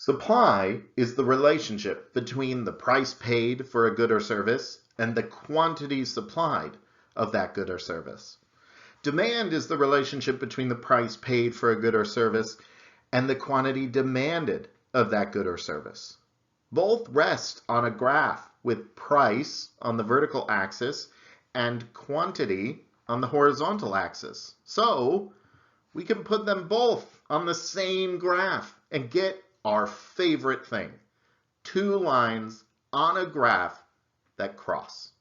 Supply is the relationship between the price paid for a good or service and the quantity supplied of that good or service. Demand is the relationship between the price paid for a good or service and the quantity demanded of that good or service. Both rest on a graph with price on the vertical axis and quantity on the horizontal axis. So we can put them both on the same graph and get our favorite thing, two lines on a graph that cross.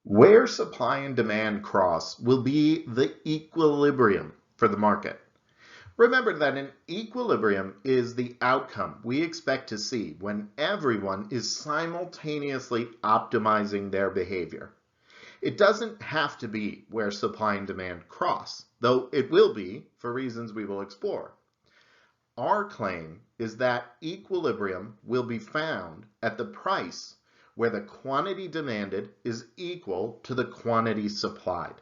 Where supply and demand cross will be the equilibrium for the market. Remember that an equilibrium is the outcome we expect to see when everyone is simultaneously optimizing their behavior. It doesn't have to be where supply and demand cross, though it will be for reasons we will explore. Our claim is that equilibrium will be found at the price where the quantity demanded is equal to the quantity supplied.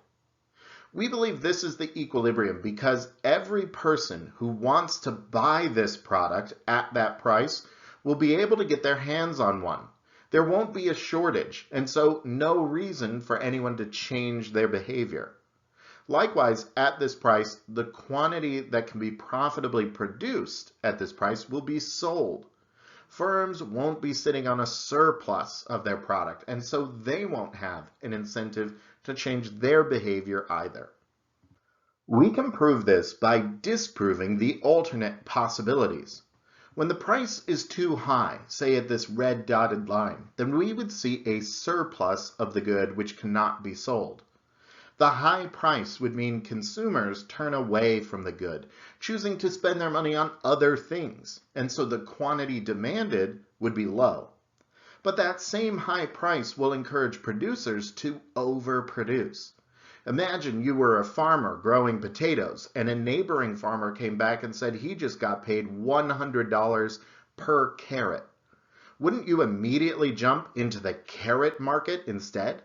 We believe this is the equilibrium because every person who wants to buy this product at that price will be able to get their hands on one. There won't be a shortage, and so no reason for anyone to change their behavior. Likewise, at this price, the quantity that can be profitably produced at this price will be sold. Firms won't be sitting on a surplus of their product, and so they won't have an incentive to change their behavior either. We can prove this by disproving the alternate possibilities. When the price is too high, say at this red dotted line, then we would see a surplus of the good which cannot be sold. The high price would mean consumers turn away from the good, choosing to spend their money on other things, and so the quantity demanded would be low. But that same high price will encourage producers to overproduce. Imagine you were a farmer growing potatoes, and a neighboring farmer came back and said he just got paid $100 per carrot. Wouldn't you immediately jump into the carrot market instead?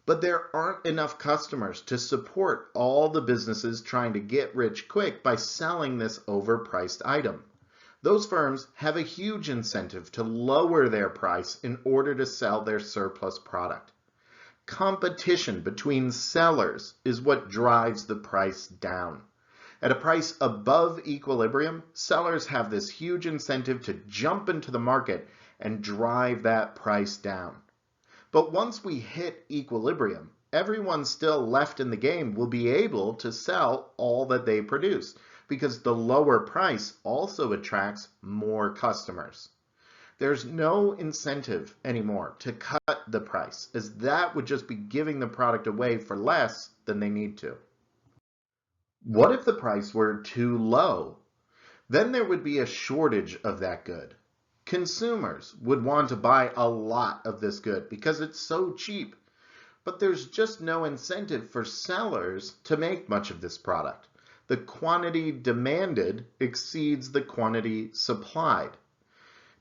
But there aren't enough customers to support all the businesses trying to get rich quick by selling this overpriced item. Those firms have a huge incentive to lower their price in order to sell their surplus product. Competition between sellers is what drives the price down. At a price above equilibrium, sellers have this huge incentive to jump into the market and drive that price down. But once we hit equilibrium, everyone still left in the game will be able to sell all that they produce because the lower price also attracts more customers. There's no incentive anymore to cut the price, as that would just be giving the product away for less than they need to. What if the price were too low? Then there would be a shortage of that good. Consumers would want to buy a lot of this good because it's so cheap, but there's just no incentive for sellers to make much of this product. The quantity demanded exceeds the quantity supplied.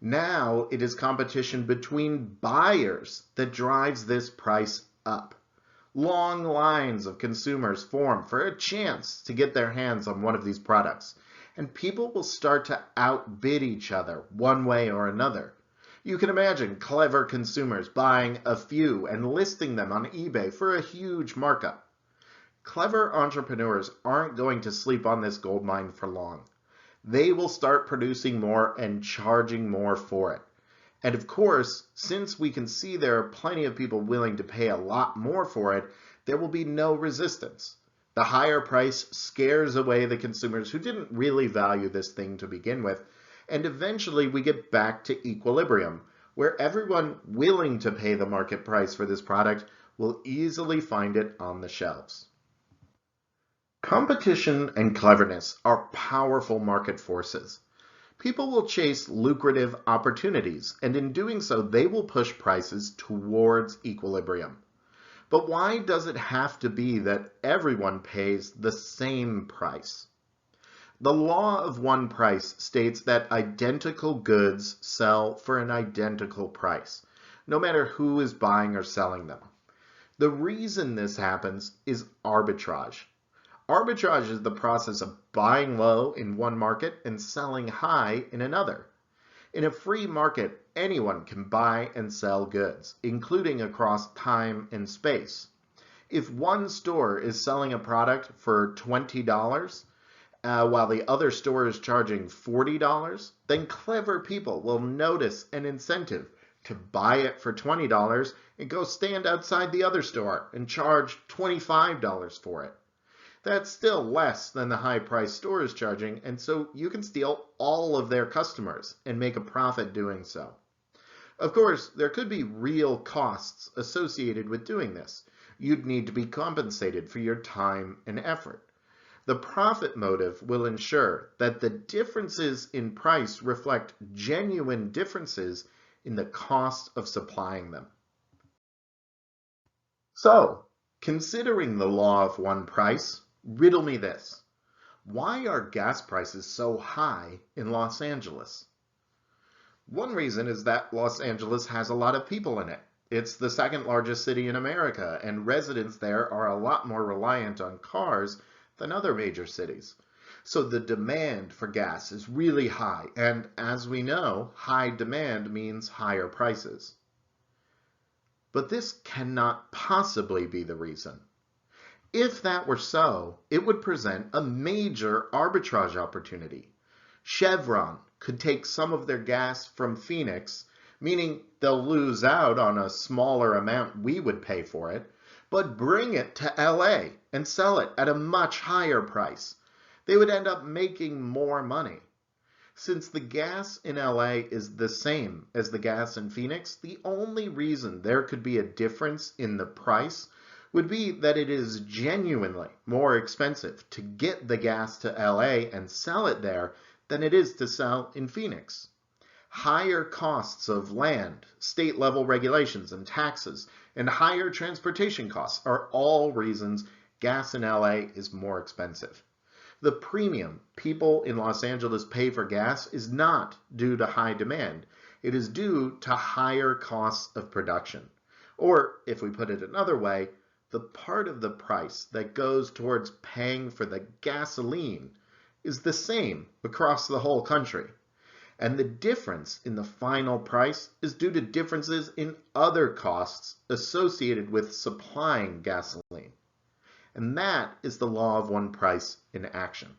Now it is competition between buyers that drives this price up. Long lines of consumers form for a chance to get their hands on one of these products, and people will start to outbid each other one way or another. You can imagine clever consumers buying a few and listing them on eBay for a huge markup. Clever entrepreneurs aren't going to sleep on this gold mine for long. They will start producing more and charging more for it. And of course, since we can see there are plenty of people willing to pay a lot more for it, there will be no resistance. The higher price scares away the consumers who didn't really value this thing to begin with, and eventually we get back to equilibrium, where everyone willing to pay the market price for this product will easily find it on the shelves. Competition and cleverness are powerful market forces. People will chase lucrative opportunities, and in doing so, they will push prices towards equilibrium. But why does it have to be that everyone pays the same price? The law of one price states that identical goods sell for an identical price, no matter who is buying or selling them. The reason this happens is arbitrage. Arbitrage is the process of buying low in one market and selling high in another. In a free market, anyone can buy and sell goods, including across time and space. If one store is selling a product for $20, while the other store is charging $40, then clever people will notice an incentive to buy it for $20 and go stand outside the other store and charge $25 for it. That's still less than the high price store is charging, and so you can steal all of their customers and make a profit doing so. Of course, there could be real costs associated with doing this. You'd need to be compensated for your time and effort. The profit motive will ensure that the differences in price reflect genuine differences in the cost of supplying them. So, considering the law of one price, riddle me this. Why are gas prices so high in Los Angeles? One reason is that Los Angeles has a lot of people in it. It's the second largest city in America, and residents there are a lot more reliant on cars than other major cities. So the demand for gas is really high, and as we know, high demand means higher prices. But this cannot possibly be the reason. If that were so, it would present a major arbitrage opportunity. Chevron could take some of their gas from Phoenix, meaning they'll lose out on a smaller amount we would pay for it, but bring it to LA and sell it at a much higher price. They would end up making more money. Since the gas in LA is the same as the gas in Phoenix, the only reason there could be a difference in the price would be that it is genuinely more expensive to get the gas to LA and sell it there than it is to sell in Phoenix. Higher costs of land, state-level regulations and taxes, and higher transportation costs are all reasons gas in LA is more expensive. The premium people in Los Angeles pay for gas is not due to high demand. It is due to higher costs of production. Or, if we put it another way, the part of the price that goes towards paying for the gasoline is the same across the whole country. And the difference in the final price is due to differences in other costs associated with supplying gasoline. And that is the law of one price in action.